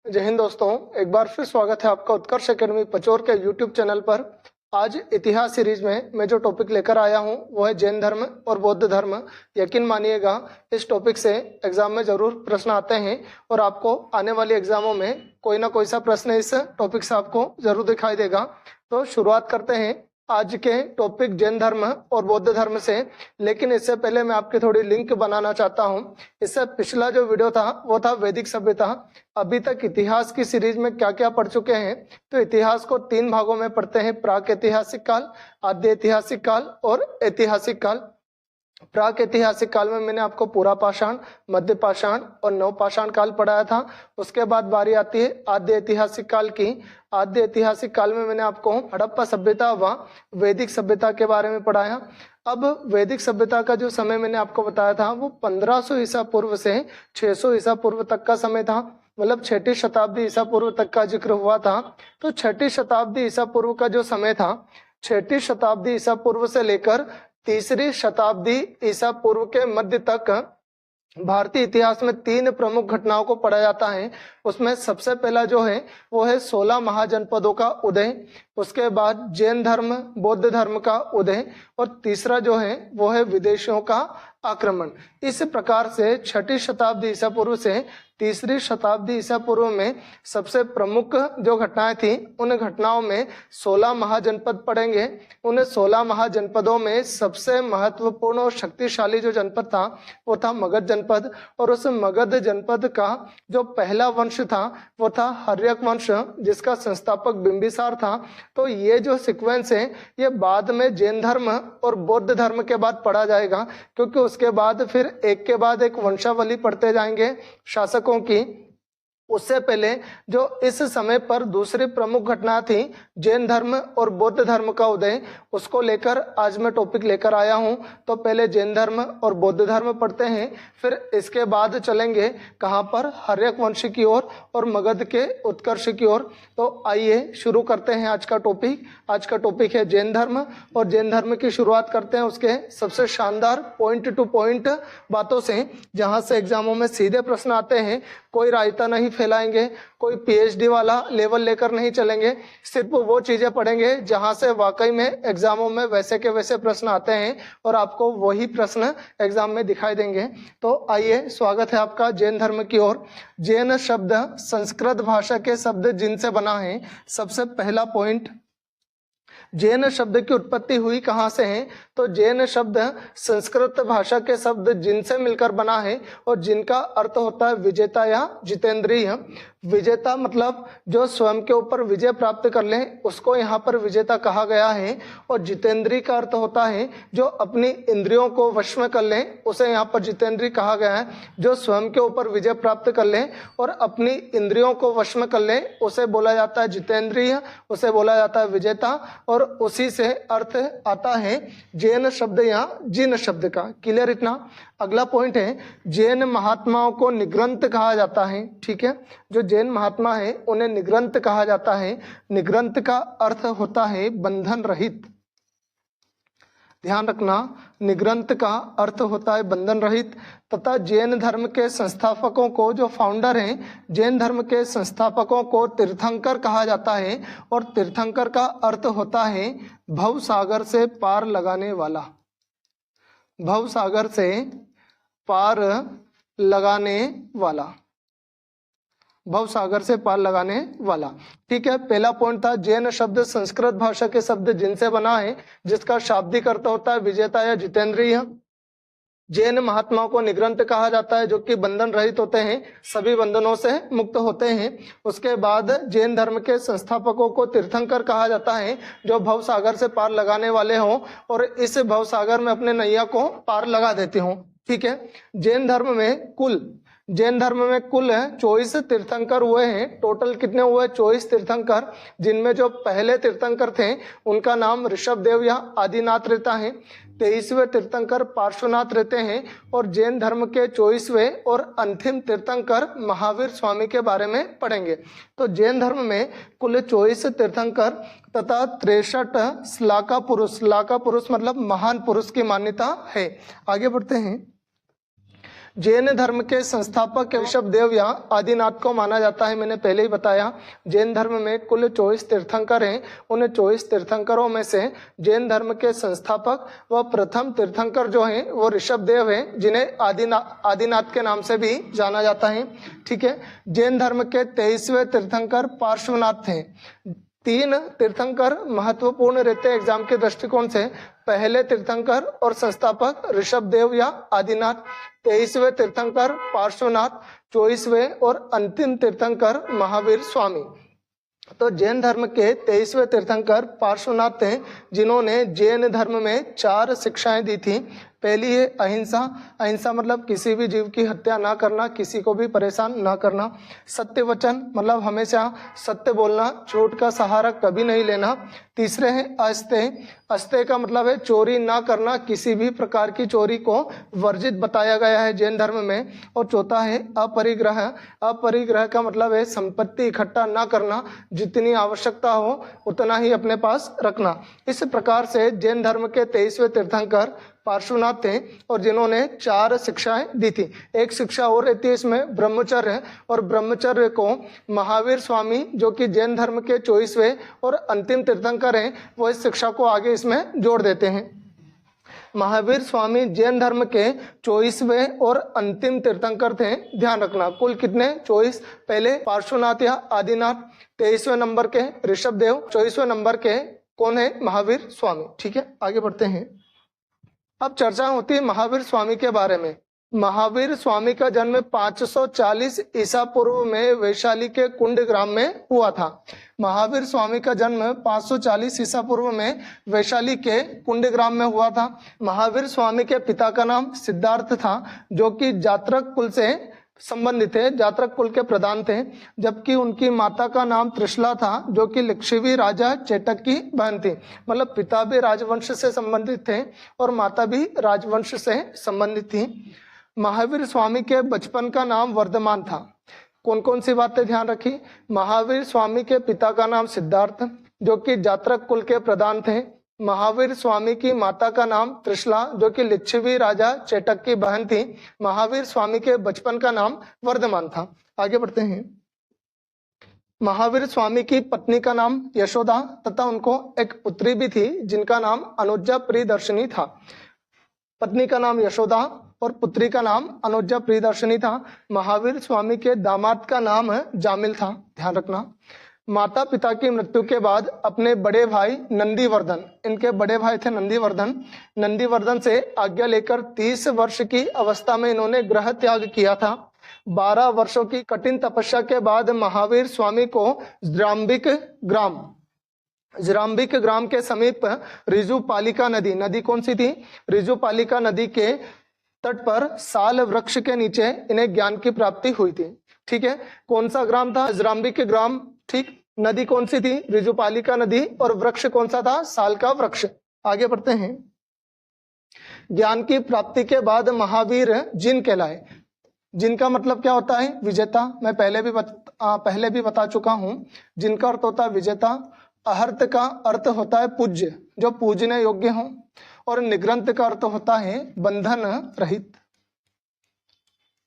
जय हिंद दोस्तों, एक बार फिर स्वागत है आपका उत्कर्ष एकेडमी पचोर के यूट्यूब चैनल पर। आज इतिहास सीरीज में मैं जो टॉपिक लेकर आया हूं वो है जैन धर्म और बौद्ध धर्म। यकीन मानिएगा इस टॉपिक से एग्जाम में जरूर प्रश्न आते हैं और आपको आने वाले एग्जामों में कोई ना कोई सा प्रश्न इस टॉपिक से आपको जरूर दिखाई देगा। तो शुरुआत करते हैं आज के टॉपिक जैन धर्म और बौद्ध धर्म से। लेकिन इससे पहले मैं आपकी थोड़ी लिंक बनाना चाहता हूं। इससे पिछला जो वीडियो था वो था वैदिक सभ्यता। अभी तक इतिहास की सीरीज में क्या क्या पढ़ चुके हैं, तो इतिहास को 3 भागों में पढ़ते हैं: प्राक ऐतिहासिक काल, आद्य ऐतिहासिक काल और ऐतिहासिक काल। प्राक ऐतिहासिक काल में मैंने आपको पूरा पाषाण, मध्य पाषाण और नवपाषाण काल पढ़ाया था। उसके बाद बारी आती है आद्य ऐतिहासिक काल की। आद्य ऐतिहासिक काल में मैंने आपको हड़प्पा सभ्यता व वैदिक सभ्यता के बारे में पढ़ाया। अब वैदिक सभ्यता का जो समय मैंने आपको बताया था वो 1500 ईसा पूर्व से 600 ईसा पूर्व तक का समय था, मतलब 6ठी शताब्दी ईसा पूर्व तक का जिक्र हुआ था। तो 6ठी शताब्दी ईसा पूर्व का जो समय था, 6ठी शताब्दी ईसा पूर्व से लेकर 3री शताब्दी ईसा पूर्व के मध्य तक भारतीय इतिहास में 3 प्रमुख घटनाओं को पढ़ा जाता है। उसमें सबसे पहला जो है वो है 16 महाजनपदों का उदय, उसके बाद जैन धर्म बौद्ध धर्म का उदय और तीसरा जो है वो है विदेशियों का आक्रमण। इस प्रकार से 6ठी शताब्दी ईसा पूर्व से 3री शताब्दी ईसा पूर्व में सबसे प्रमुख जो घटनाएं थी उन घटनाओं में 16 महाजनपद पड़ेंगे। उन 16 महाजनपदों में सबसे महत्वपूर्ण और शक्तिशाली जो जनपद था वो था मगध जनपद। और उस मगध जनपद का जो पहला वंश था वो था हर्यक वंश, जिसका संस्थापक बिंबिसार था। तो ये जो सीक्वेंस है ये बाद में जैन धर्म और बौद्ध धर्म के बाद पढ़ा जाएगा, क्योंकि उसके बाद फिर एक के बाद एक वंशावली पढ़ते जाएंगे शासकों की। उससे पहले जो इस समय पर दूसरी प्रमुख घटना थी जैन धर्म और बौद्ध धर्म का उदय, उसको लेकर आज मैं टॉपिक लेकर आया हूं। तो पहले जैन धर्म और बौद्ध धर्म पढ़ते हैं, फिर इसके बाद चलेंगे कहां पर, हर्यक वंश की ओर और मगध के उत्कर्ष की ओर। तो आइए शुरू करते हैं आज का टॉपिक। आज का टॉपिक है जैन धर्म और जैन धर्म की शुरुआत करते हैं उसके सबसे शानदार पॉइंट टू पॉइंट बातों से, जहां से एग्जामों में सीधे प्रश्न आते हैं। कोई रायता नहीं फैलाएंगे, कोई पीएचडी वाला लेवल लेकर नहीं चलेंगे, सिर्फ वो चीजें पढ़ेंगे जहां से वाकई में एग्जामों में वैसे के वैसे प्रश्न आते हैं और आपको वही प्रश्न एग्जाम में दिखाई देंगे। तो आइए, स्वागत है आपका जैन धर्म की ओर। जैन शब्द संस्कृत भाषा के शब्द जिन से बना है। सबसे पहला पॉइंट, जैन शब्द की उत्पत्ति हुई कहां से है, तो जैन शब्द संस्कृत भाषा के शब्द जिन से मिलकर बना है और जिनका अर्थ होता है विजेता या जितेंद्रिय। विजेता मतलब जो स्वयं के ऊपर विजय प्राप्त कर ले उसको यहाँ पर विजेता कहा गया है, और जितेंद्रिय का अर्थ होता है जो अपनी इंद्रियों को वश में कर ले, उसे यहाँ पर जितेंद्रिय कहा गया है। जो स्वयं के ऊपर विजय प्राप्त कर ले और अपनी इंद्रियों को वश में कर ले उसे बोला जाता है जितेंद्रिय, उसे बोला जाता है विजेता। और उसी से अर्थ आता है जैन शब्द या जिन शब्द का। क्लियर इतना? अगला पॉइंट है, जैन महात्माओं को निग्रंथ कहा जाता है। ठीक है, जो जैन महात्मा है उन्हें निग्रंथ कहा जाता है। निग्रंथ का अर्थ होता है बंधन रहित। ध्यान रखना, निग्रंथ का अर्थ होता है बंधन रहित। तथा जैन धर्म के संस्थापकों को, जो फाउंडर हैं जैन धर्म के संस्थापकों को तीर्थंकर कहा जाता है। और तीर्थंकर का अर्थ होता है भव सागर से पार लगाने वाला। भव सागर से पार लगाने वाला, भव सागर से पार लगाने वाला। ठीक है, पहला पॉइंट था जैन शब्द संस्कृत भाषा के शब्द जिनसे बना है, जिसका शाब्दिक अर्थ होता है विजेता या जितेंद्रिय। जैन महात्माओं को निग्रंथ कहा जाता है जो कि बंधन रहित होते हैं, सभी बंधनों से मुक्त होते हैं। उसके बाद जैन धर्म के संस्थापकों को तीर्थंकर कहा जाता है जो भव सागर से पार लगाने वाले हों और इस भव सागर में अपने नैया को पार लगा देते हों। ठीक है, जैन धर्म में कुल 24 तीर्थंकर हुए हैं। टोटल कितने हुए? 24 तीर्थंकर, जिनमें जो पहले तीर्थंकर थे उनका नाम ऋषभदेव या आदिनाथ रहता है। 23वें तीर्थंकर पार्श्वनाथ रहते हैं और जैन धर्म के 24वें और अंतिम तीर्थंकर महावीर स्वामी के बारे में पढ़ेंगे। तो जैन धर्म में कुल 24 तीर्थंकर तथा 63 श्लाका पुरुष मतलब महान पुरुष की मान्यता है। आगे बढ़ते हैं। जैन धर्म के संस्थापक ऋषभदेव या आदिनाथ को माना जाता है। मैंने पहले ही बताया, जैन धर्म में कुल 24 तीर्थंकर हैं। उन 24 तीर्थंकरों में से जैन धर्म के संस्थापक व प्रथम तीर्थंकर जो हैं वो ऋषभदेव हैं, जिन्हें आदिनाथ के नाम से भी जाना जाता है। ठीक है। जैन धर्म के 23वें तीर्थंकर पार्श्वनाथ हैं। 3 तीर्थंकर महत्वपूर्ण रहते हैं एग्जाम के दृष्टिकोण से। पहले तीर्थंकर और संस्थापक ऋषभदेव या आदिनाथ, 23वें तीर्थंकर पार्श्वनाथ, 24वें और अंतिम तीर्थंकर महावीर स्वामी। तो जैन धर्म के 23वें तीर्थंकर पार्श्वनाथ हैं, जिन्होंने जैन धर्म में 4 शिक्षाएं दी थी। पहली है अहिंसा। अहिंसा मतलब किसी भी जीव की हत्या ना करना, किसी को भी परेशान ना करना। सत्य वचन मतलब हमेशा सत्य बोलना, झूठ का सहारा कभी नहीं लेना। तीसरे है अस्तेय। अस्तेय का मतलब है चोरी ना करना, किसी भी प्रकार की चोरी को वर्जित बताया गया है जैन धर्म में। और चौथा है अपरिग्रह। अपरिग्रह का मतलब है संपत्ति इकट्ठा ना करना, जितनी आवश्यकता हो उतना ही अपने पास रखना। इस प्रकार से जैन धर्म के 23वें तीर्थंकर पार्श्वनाथ थे, और जिन्होंने 4 शिक्षाएं दी थी। एक शिक्षा और रहती है इसमें ब्रह्मचर्य, और ब्रह्मचर्य को महावीर स्वामी जो कि जैन धर्म के 24वें और अंतिम तीर्थंकर हैं, वो इस शिक्षा को आगे इसमें जोड़ देते हैं। महावीर स्वामी जैन धर्म के 24वें और अंतिम तीर्थंकर थे। ध्यान रखना, कुल कितने? 24। पहले पार्श्वनाथ या आदिनाथ, 23वें नंबर के ऋषभदेव, 24वें नंबर के कौन है? महावीर स्वामी। ठीक है, आगे बढ़ते हैं। अब चर्चा होती है महावीर स्वामी के बारे में। महावीर स्वामी का जन्म 540 ईसा पूर्व में वैशाली के कुंड ग्राम में हुआ था। महावीर स्वामी का जन्म 540 ईसा पूर्व में वैशाली के कुंड ग्राम में हुआ था। महावीर स्वामी के पिता का नाम सिद्धार्थ था, जो कि जात्रक कुल से संबंधित थे, जात्रक कुल के प्रधान थे। जबकि उनकी माता का नाम त्रिशला था, जो कि लिच्छवी राजा चेटक की बहन थी। मतलब पिता भी राजवंश से संबंधित थे और माता भी राजवंश से संबंधित थी। महावीर स्वामी के बचपन का नाम वर्धमान था। कौन कौन सी बातें ध्यान रखी? महावीर स्वामी के पिता का नाम सिद्धार्थ, जो कि जात्रक कुल के प्रधान थे। महावीर स्वामी की माता का नाम त्रिशला, जो कि लिच्छवी राजा चेटक की बहन थी। महावीर स्वामी के बचपन का नाम वर्धमान था। आगे बढ़ते हैं। महावीर स्वामी की पत्नी का नाम यशोदा तथा उनको एक पुत्री भी थी, जिनका नाम अनुजा प्रियदर्शनी था। पत्नी का नाम यशोदा और पुत्री का नाम अनुजा प्रियदर्शनी था। महावीर स्वामी के दामाद का नाम जामिल था। ध्यान रखना। माता पिता की मृत्यु के बाद अपने बड़े भाई नंदीवर्धन, इनके बड़े भाई थे नंदीवर्धन से आज्ञा लेकर 30 वर्ष की अवस्था में इन्होंने गृह त्याग किया था। 12 वर्षों की कठिन तपस्या के बाद महावीर स्वामी को जराम्बिक ग्राम के समीप रिजुपालिका नदी कौन सी थी? रिजुपालिका नदी के तट पर साल वृक्ष के नीचे इन्हें ज्ञान की प्राप्ति हुई थी। ठीक है, कौन सा ग्राम था? जराम्बिक ग्राम। ठीक, नदी कौन सी थी? रिजुपालिका नदी। और वृक्ष कौन सा था? साल का वृक्ष। आगे बढ़ते हैं। ज्ञान की प्राप्ति के बाद महावीर जिन कहलाए। जिनका मतलब क्या होता है? विजेता। मैं पहले भी बता चुका हूं। जिनका अर्थ होता है विजेता। अहर्त का अर्थ होता है पूज्य, जो पूजने योग्य हो। और निग्रंथ का अर्थ होता है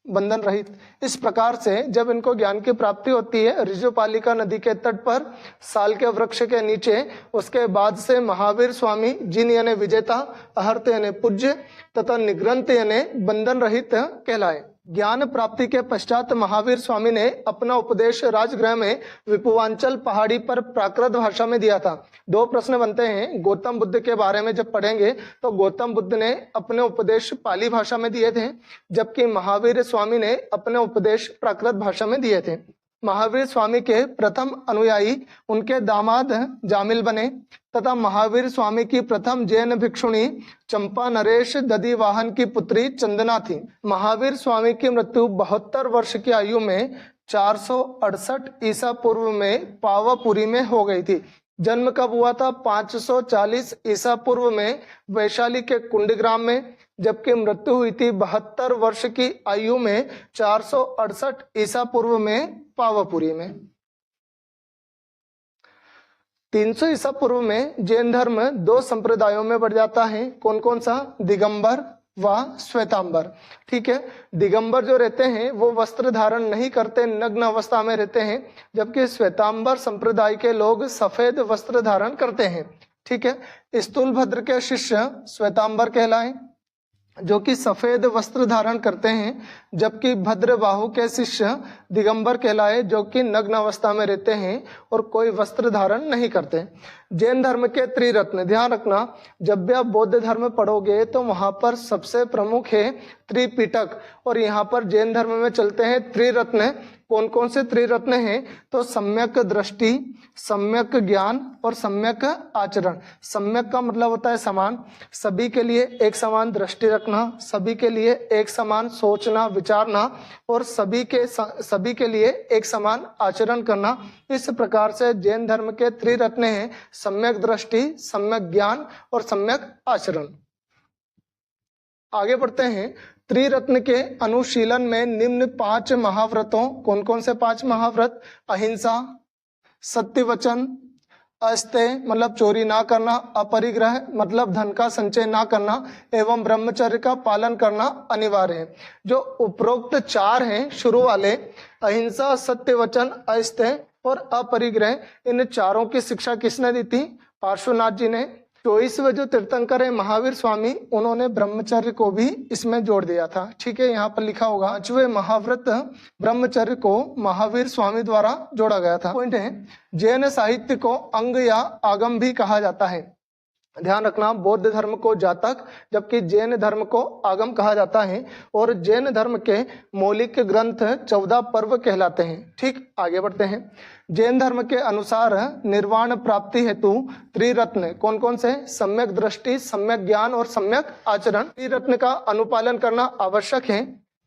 बंधन रहित। इस प्रकार से जब इनको ज्ञान की प्राप्ति होती है रिजुपालिका नदी के तट पर साल के वृक्ष के नीचे, उसके बाद से महावीर स्वामी जिन यानी विजेता, अहर्त यानी पूज्य तथा निग्रंथ यानी बंधन रहित कहलाए। ज्ञान प्राप्ति के पश्चात महावीर स्वामी ने अपना उपदेश राजगृह में विपुवांचल पहाड़ी पर प्राकृत भाषा में दिया था। 2 प्रश्न बनते हैं गौतम बुद्ध के बारे में। जब पढ़ेंगे तो गौतम बुद्ध ने अपने उपदेश पाली भाषा में दिए थे, जबकि महावीर स्वामी ने अपने उपदेश प्राकृत भाषा में दिए थे। महावीर स्वामी के प्रथम अनुयायी उनके दामाद जामिल बने तथा महावीर स्वामी की प्रथम जैन भिक्षुणी चंपा नरेश दधिवाहन की पुत्री चंदना थी। महावीर स्वामी की मृत्यु 72 वर्ष की आयु में 468 ईसा पूर्व में पावापुरी में हो गई थी। जन्म कब हुआ था? 540 ईसा पूर्व में वैशाली के कुंडग्राम में, जबकि मृत्यु हुई थी 72 वर्ष की आयु में 468 ईसा पूर्व में पावापुरी में। 300 ईसा पूर्व में जैन धर्म 2 संप्रदायों में बढ़ जाता है। कौन कौन सा? दिगंबर व श्वेतांबर। ठीक है, दिगंबर जो रहते हैं वो वस्त्र धारण नहीं करते, नग्न अवस्था में रहते हैं, जबकि श्वेतांबर संप्रदाय के लोग सफेद वस्त्र धारण करते हैं। ठीक है, स्थूलभद्र के शिष्य श्वेतांबर कहलाए जो कि सफेद वस्त्र धारण करते हैं, जबकि भद्रबाहु के शिष्य दिगंबर कहलाए जो कि नग्न अवस्था में रहते हैं और कोई वस्त्र धारण नहीं करते। जैन धर्म के त्रिरत्न, ध्यान रखना जब भी आप बौद्ध धर्म पढ़ोगे तो वहां पर सबसे प्रमुख है त्रिपिटक, और यहाँ पर जैन धर्म में चलते हैं त्रिरत्न। कौन कौन से त्रिरत्न हैं? तो सम्यक दृष्टि, सम्यक ज्ञान और सम्यक आचरण। सम्यक का मतलब होता है समान, सभी के लिए एक समान दृष्टि रखना, सभी के लिए एक समान सोचना विचारना और सभी के लिए एक समान आचरण करना। इस प्रकार से जैन धर्म के त्रिरत्न हैं सम्यक दृष्टि, सम्यक ज्ञान और सम्यक आचरण। आगे बढ़ते हैं। त्रिरत्न के अनुशीलन में निम्न 5 महाव्रतों, कौन कौन से 5 महाव्रत? अहिंसा, सत्य वचन, अस्तेय मतलब चोरी ना करना, अपरिग्रह मतलब धन का संचय ना करना एवं ब्रह्मचर्य का पालन करना अनिवार्य है। जो उपरोक्त 4 हैं शुरू वाले, अहिंसा, सत्य वचन, अस्तेय और अपरिग्रह, इन चारों की शिक्षा किसने दी थी? पार्श्वनाथ जी ने। 24वें जो तीर्थंकर है महावीर स्वामी, उन्होंने ब्रह्मचर्य को भी इसमें जोड़ दिया था। ठीक है, यहाँ पर लिखा होगा 5वें महाव्रत ब्रह्मचर्य को महावीर स्वामी द्वारा जोड़ा गया था। पॉइंट है, जैन साहित्य को अंग या आगम भी कहा जाता है। ध्यान रखना, बौद्ध धर्म को जातक जबकि जैन धर्म को आगम कहा जाता है, और जैन धर्म के मौलिक ग्रंथ 14 पर्व कहलाते हैं। ठीक, आगे बढ़ते हैं। जैन धर्म के अनुसार निर्वाण प्राप्ति हेतु त्रिरत्न कौन कौन से? सम्यक दृष्टि, सम्यक ज्ञान और सम्यक आचरण। त्रिरत्न का अनुपालन करना आवश्यक है।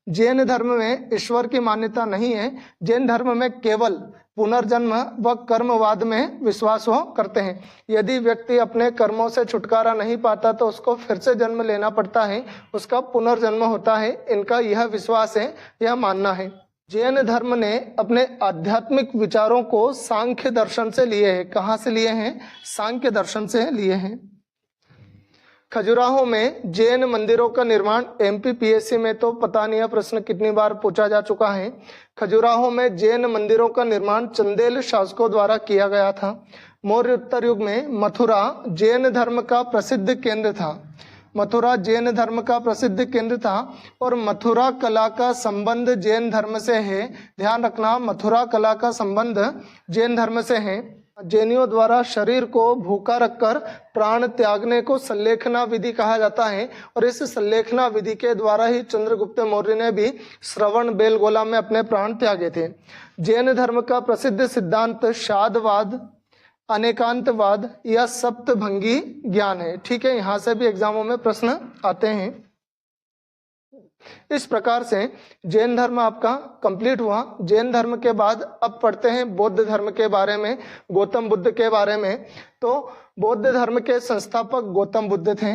जैन धर्म में ईश्वर की मान्यता नहीं है। जैन धर्म में केवल पुनर्जन्म व कर्मवाद में विश्वास हो करते हैं। यदि व्यक्ति अपने कर्मों से छुटकारा नहीं पाता तो उसको फिर से जन्म लेना पड़ता है, उसका पुनर्जन्म होता है। इनका यह विश्वास है, यह मानना है। जैन धर्म ने अपने आध्यात्मिक विचारों को सांख्य दर्शन से लिए हैं। कहाँ से लिए हैं? सांख्य दर्शन से लिए हैं। खजुराहो में जैन मंदिरों का निर्माण, एमपीपीएससी में तो पता नहीं है प्रश्न कितनी बार पूछा जा चुका है। खजुराहो में जैन मंदिरों का निर्माण चंदेल शासकों द्वारा किया गया था। मौर्य उत्तर युग में मथुरा जैन धर्म का प्रसिद्ध केंद्र था। मथुरा जैन धर्म का प्रसिद्ध केंद्र था और मथुरा कला का संबंध जैन धर्म से है। ध्यान रखना, मथुरा कला का संबंध जैन धर्म से है। जैनियों द्वारा शरीर को भूखा रखकर प्राण त्यागने को सल्लेखना विधि कहा जाता है, और इस सल्लेखना विधि के द्वारा ही चंद्रगुप्त मौर्य ने भी श्रवण बेलगोला में अपने प्राण त्यागे थे। जैन धर्म का प्रसिद्ध सिद्धांत शादवाद, अनेकांतवाद या सप्तभंगी ज्ञान है। ठीक है, यहाँ से भी एग्जामों में प्रश्न आते हैं। इस प्रकार से जैन धर्म आपका कंप्लीट हुआ। जैन धर्म के बाद अब पढ़ते हैं बौद्ध धर्म के बारे में, गौतम बुद्ध के बारे में। तो बौद्ध धर्म के संस्थापक गौतम बुद्ध थे।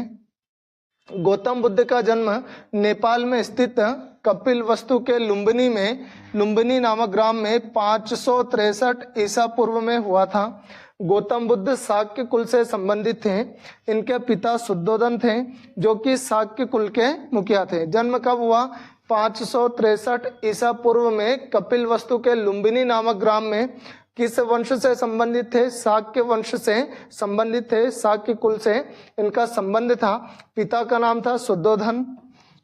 गौतम बुद्ध का जन्म नेपाल में स्थित कपिलवस्तु के लुम्बिनी नामक ग्राम में 563 ईसा पूर्व में हुआ था। गौतम बुद्ध शाक्य कुल से संबंधित थे। इनके पिता शुद्धोदन थे जो कि शाक्य कुल के मुखिया थे। जन्म कब हुआ? 563 ईसा पूर्व में कपिलवस्तु के लुम्बिनी नामक ग्राम में। किस वंश से संबंधित थे? शाक्य वंश से संबंधित थे, शाक्य कुल से इनका संबंध था। पिता का नाम था शुद्धोधन,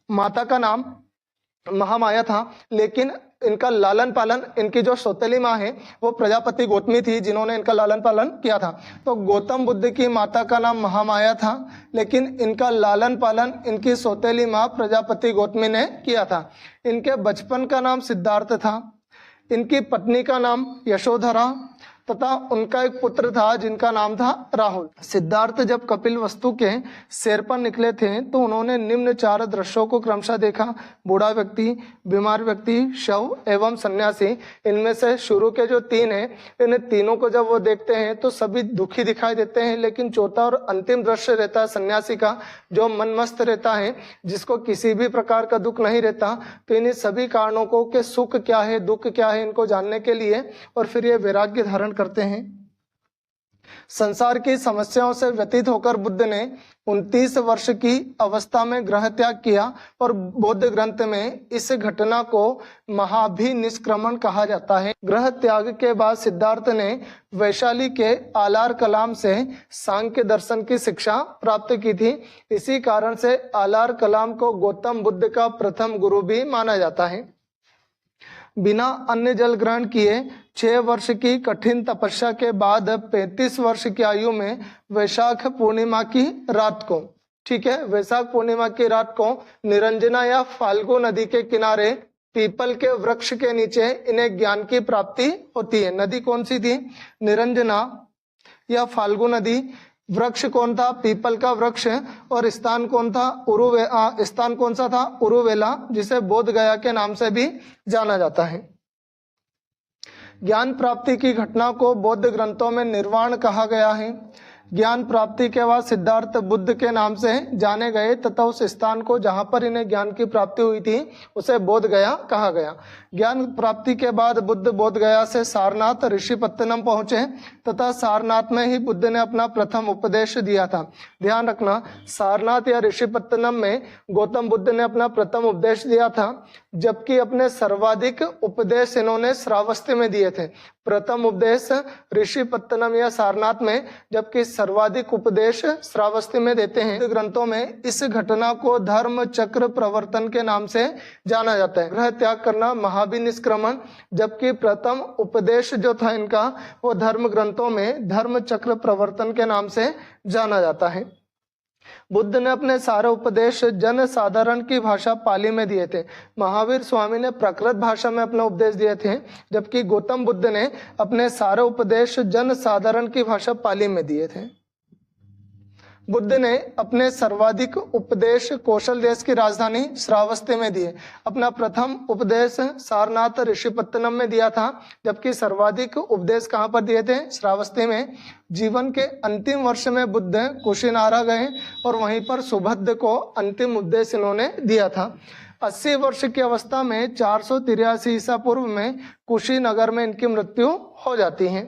माता का नाम महामाया था, लेकिन इनका लालन पालन, इनकी जो सौतेली माँ है वो प्रजापति गौतमी थी जिन्होंने इनका लालन पालन किया था। तो गौतम बुद्ध की माता का नाम महामाया था, लेकिन इनका लालन पालन इनकी सौतेली माँ प्रजापति गौतमी ने किया था। इनके बचपन का नाम सिद्धार्थ था। इनकी पत्नी का नाम यशोधरा तथा उनका एक पुत्र था जिनका नाम था राहुल। सिद्धार्थ जब कपिलवस्तु के सैर पर निकले थे तो उन्होंने निम्न 4 दृश्यों को क्रमशः देखा: बूढ़ा व्यक्ति, बीमार व्यक्ति, शव एवं सन्यासी। इनमें से शुरू के जो 3 हैं, इन तीनों को जब वो देखते हैं तो सभी दुखी दिखाई देते हैं, लेकिन चौथा और अंतिम दृश्य रहता है सन्यासी का, जो मनमस्त रहता है, जिसको किसी भी प्रकार का दुख नहीं रहता। तो इन सभी कारणों को कि सुख क्या है, दुख क्या है, इनको जानने के लिए और फिर ये वैराग्य धारण करते हैं। संसार की समस्याओं से व्यतीत होकर बुद्ध ने 29 वर्ष की अवस्था में गृह त्याग किया और बौद्ध ग्रंथ में इस घटना को महाभिनिष्क्रमण कहा जाता है। गृह त्याग के बाद सिद्धार्थ ने वैशाली के आलार कलाम से सांख्य दर्शन की शिक्षा प्राप्त की थी। इसी कारण से आलार कलाम को गौतम बुद्ध का प्रथम गुरु भी माना जाता है। बिना अन्न जल ग्रहण किए 6 वर्ष की कठिन तपस्या के बाद 35 वर्ष की आयु में वैशाख पूर्णिमा की रात को, ठीक है, वैशाख पूर्णिमा की रात को निरंजना या फाल्गु नदी के किनारे पीपल के वृक्ष के नीचे इन्हें ज्ञान की प्राप्ति होती है। नदी कौन सी थी? निरंजना या फाल्गु नदी। वृक्ष कौन था? पीपल का वृक्ष। और स्थान कौन था? स्थान कौन सा था? उरुवेला, जिसे बोध गया के नाम से भी जाना जाता है। ज्ञान प्राप्ति की घटना को बौद्ध ग्रंथों में निर्वाण कहा गया है। ज्ञान प्राप्ति के बाद सिद्धार्थ बुद्ध के नाम से जाने गए तथा उस स्थान को जहां पर इन्हें ज्ञान की प्राप्ति हुई थी उसे बोध गया कहा गया। ज्ञान प्राप्ति के बाद बुद्ध बोध गया से सारनाथ ऋषिपत्तनम पहुंचे तथा सारनाथ में ही बुद्ध ने अपना प्रथम उपदेश दिया था। ध्यान रखना, सारनाथ या ऋषिपत्तनम में गौतम बुद्ध ने अपना प्रथम उपदेश दिया था, जबकि अपने सर्वाधिक उपदेश इन्होंने श्रावस्ती में दिए थे। प्रथम उपदेश ऋषिपत्तनम या सारनाथ में, जबकि सर्वाधिक उपदेश श्रावस्ती में देते हैं। ग्रंथों में इस घटना को धर्म चक्र प्रवर्तन के नाम से जाना जाता है। गृह त्याग करना महाभिनिष्क्रमण, जबकि प्रथम उपदेश जो था इनका वो धर्म ग्रंथों में धर्म चक्र प्रवर्तन के नाम से जाना जाता है। बुद्ध ने अपने सारे उपदेश जन साधारण की भाषा पाली में दिए थे। महावीर स्वामी ने प्राकृत भाषा में अपने उपदेश दिए थे, जबकि गौतम बुद्ध ने अपने सारे उपदेश जन साधारण की भाषा पाली में दिए थे। बुद्ध ने अपने सर्वाधिक उपदेश कौशल देश की राजधानी श्रावस्ती में दिए। अपना प्रथम उपदेश सारनाथ ऋषिपत्तनम में दिया था, जबकि सर्वाधिक उपदेश कहाँ पर दिए थे? श्रावस्ती में। जीवन के अंतिम वर्ष में बुद्ध कुशीनारा गए और वहीं पर सुभद्र को अंतिम उपदेश इन्होंने दिया था। 80 वर्ष की अवस्था में 483 ईसा पूर्व में कुशीनगर में इनकी मृत्यु हो जाती है।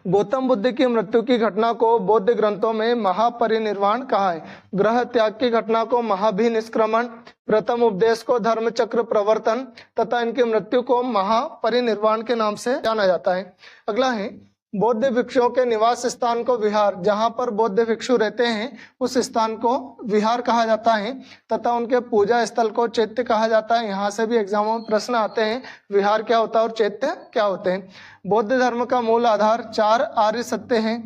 गौतम बुद्ध की मृत्यु की घटना को बौद्ध ग्रंथों में महापरिनिर्वाण कहा है। गृह त्याग की घटना को महाभिनिष्क्रमण, प्रथम उपदेश को धर्म चक्र प्रवर्तन तथा इनकी मृत्यु को महापरिनिर्वाण के नाम से जाना जाता है। अगला है बौद्ध भिक्षुओं के निवास स्थान को विहार। जहां पर बौद्ध भिक्षु रहते हैं उस स्थान को विहार कहा जाता है तथा उनके पूजा स्थल को चैत्य कहा जाता है। यहाँ से भी एग्जामों में प्रश्न आते हैं, विहार क्या होता है और चैत्य क्या होते हैं। बौद्ध धर्म का मूल आधार 4 आर्य सत्य हैं।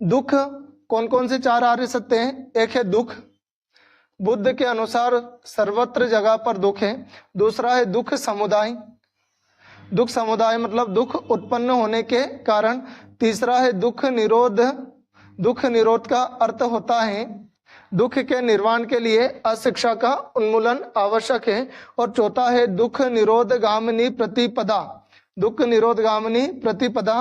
दुख कौन कौन से 4 आर्य सत्य हैं? एक है दुख, बुद्ध के अनुसार सर्वत्र जगह पर दुख है। दूसरा है दुख समुदाय, दुख समुदाय मतलब दुख उत्पन्न होने के कारण। तीसरा है दुख निरोध, दुख निरोध का अर्थ होता है दुख के निर्वाण के लिए अशिक्षा का उन्मूलन आवश्यक है। और चौथा है दुख निरोध गामिनी प्रतिपदा, दुख निरोध गामिनी प्रतिपदा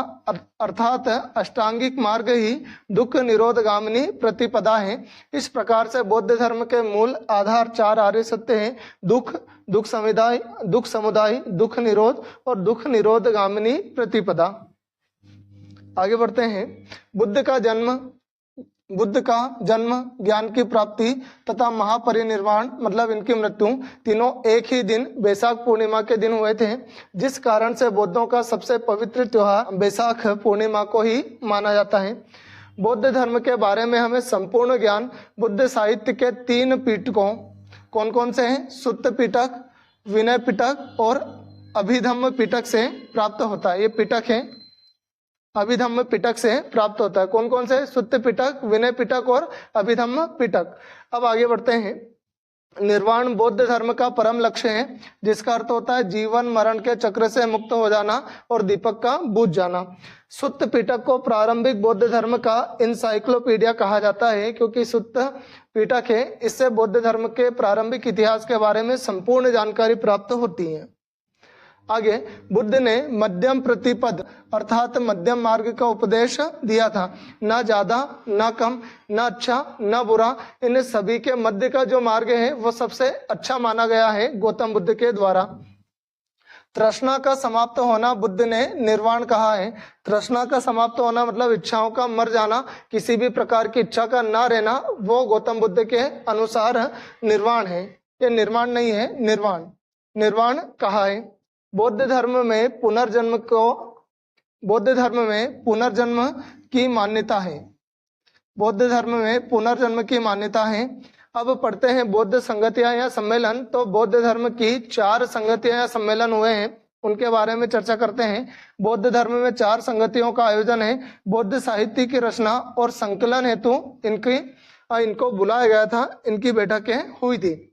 अर्थात अष्टांगिक मार्ग ही दुख निरोध गामिनी प्रतिपदा है। इस प्रकार से बौद्ध धर्म के मूल आधार 4 आर्य सत्य हैं: दुख, दुख समुदाय, दुख निरोध और दुख निरोध गामिनी प्रतिपदा। आगे बढ़ते हैं। बुद्ध का जन्म, ज्ञान की प्राप्ति तथा महापरिनिर्वाण मतलब इनकी मृत्यु तीनों एक ही दिन बैसाख पूर्णिमा के दिन हुए थे, जिस कारण से बौद्धों का सबसे पवित्र त्योहार बैसाख पूर्णिमा को ही माना जाता है। बौद्ध धर्म के बारे में हमें संपूर्ण ज्ञान बुद्ध साहित्य के 3 पिटकों कौन कौन से हैं? सुत्त पिटक, विनय पिटक और अभिधम्म पिटक से प्राप्त होता है। ये पिटक है, अभिधम्म पिटक से प्राप्त होता है। कौन कौन से? सुत्त पिटक, विनय पिटक और अभिधम्म पिटक। अब आगे बढ़ते हैं। निर्वाण बौद्ध धर्म का परम लक्ष्य है, जिसका अर्थ होता है जीवन मरण के चक्र से मुक्त हो जाना और दीपक का बुझ जाना। सुत्त पिटक को प्रारंभिक बौद्ध धर्म का इंसाइक्लोपीडिया कहा जाता है, क्योंकि सुत्त पिटक है, इससे बौद्ध धर्म के प्रारंभिक इतिहास के बारे में संपूर्ण जानकारी प्राप्त होती है। आगे बुद्ध ने मध्यम प्रतिपद अर्थात मध्यम मार्ग का उपदेश दिया था। न ज्यादा न कम, न अच्छा न बुरा, इन सभी के मध्य का जो मार्ग है वो सबसे अच्छा माना गया है गौतम बुद्ध के द्वारा। तृष्णा का समाप्त होना बुद्ध ने निर्वाण कहा है। तृष्णा का समाप्त होना मतलब इच्छाओं का मर जाना, किसी भी प्रकार की इच्छा का ना रहना, वो गौतम बुद्ध के अनुसार निर्वाण है। ये निर्माण नहीं है, निर्वाण, निर्वाण कहा है। बौद्ध धर्म में पुनर्जन्म की मान्यता है। बौद्ध धर्म में पुनर्जन्म की मान्यता है। अब पढ़ते हैं बौद्ध संगतियां या सम्मेलन। तो बौद्ध धर्म की 4 संगतियां या सम्मेलन हुए हैं, उनके बारे में चर्चा करते हैं। बौद्ध धर्म में 4 संगतियों का आयोजन है। बौद्ध साहित्य की रचना और संकलन हेतु इनको बुलाया गया था, इनकी बैठकें हुई थी।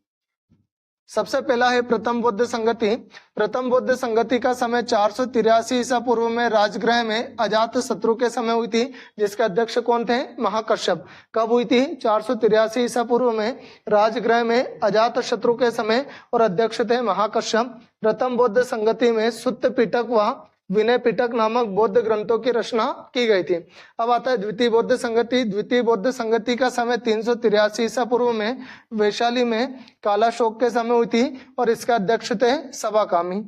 सबसे पहला है प्रथम बौद्ध संगति। प्रथम बौद्ध संगति का समय 483 ईसा पूर्व में राजगृह में अजात शत्रु के समय हुई थी, जिसके अध्यक्ष कौन थे? महाकश्यप। कब हुई थी? 483 ईसा पूर्व में राजगृह में अजात शत्रु के समय, और अध्यक्ष थे महाकश्यप। प्रथम बौद्ध संगति में सुत्त पिटक व विनय पिटक नामक बौद्ध ग्रंथों की रचना की गई थी। अब आता है द्वितीय बौद्ध संगति। द्वितीय बौद्ध संगति का समय 383 ईसा पूर्व में वैशाली में कालाशोक के समय हुई थी, और इसके अध्यक्ष थे सभाकामी।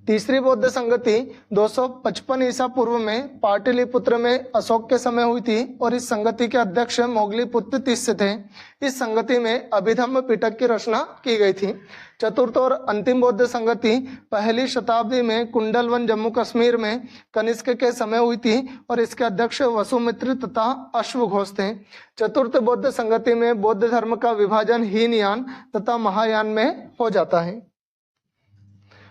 तीसरी बौद्ध संगति 255 ईसा पूर्व में पाटलिपुत्र में अशोक के समय हुई थी, और इस संगति के अध्यक्ष मोगलीपुत्र तिस्य थे। इस संगति में अभिधम्म पिटक की रचना की गई थी। चतुर्थ और अंतिम बौद्ध संगति 1ली शताब्दी में कुंडलवन जम्मू कश्मीर में कनिष्क के समय हुई थी, और इसके अध्यक्ष वसुमित्र तथा अश्वघोष थे। चतुर्थ बौद्ध संगति में बौद्ध धर्म का विभाजन हीनयान तथा महायान में हो जाता है।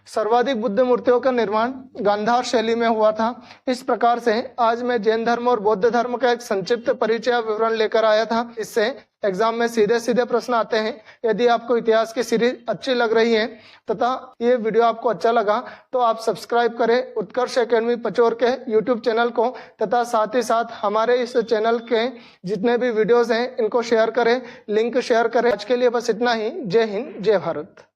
सर्वाधिक बुद्ध मूर्तियों का निर्माण गांधार शैली में हुआ था। इस प्रकार से आज मैं जैन धर्म और बौद्ध धर्म का एक संक्षिप्त परिचय विवरण लेकर आया था। इससे एग्जाम में सीधे प्रश्न आते हैं। यदि आपको इतिहास की सीरीज अच्छी लग रही है तथा ये वीडियो आपको अच्छा लगा तो आप सब्सक्राइब करें उत्कर्ष एकेडमी पचोर के यूट्यूब चैनल को, तथा साथ ही साथ हमारे इस चैनल के जितने भी वीडियोज हैं इनको शेयर करें, लिंक शेयर करें। आज के लिए बस इतना ही। जय हिंद, जय भारत।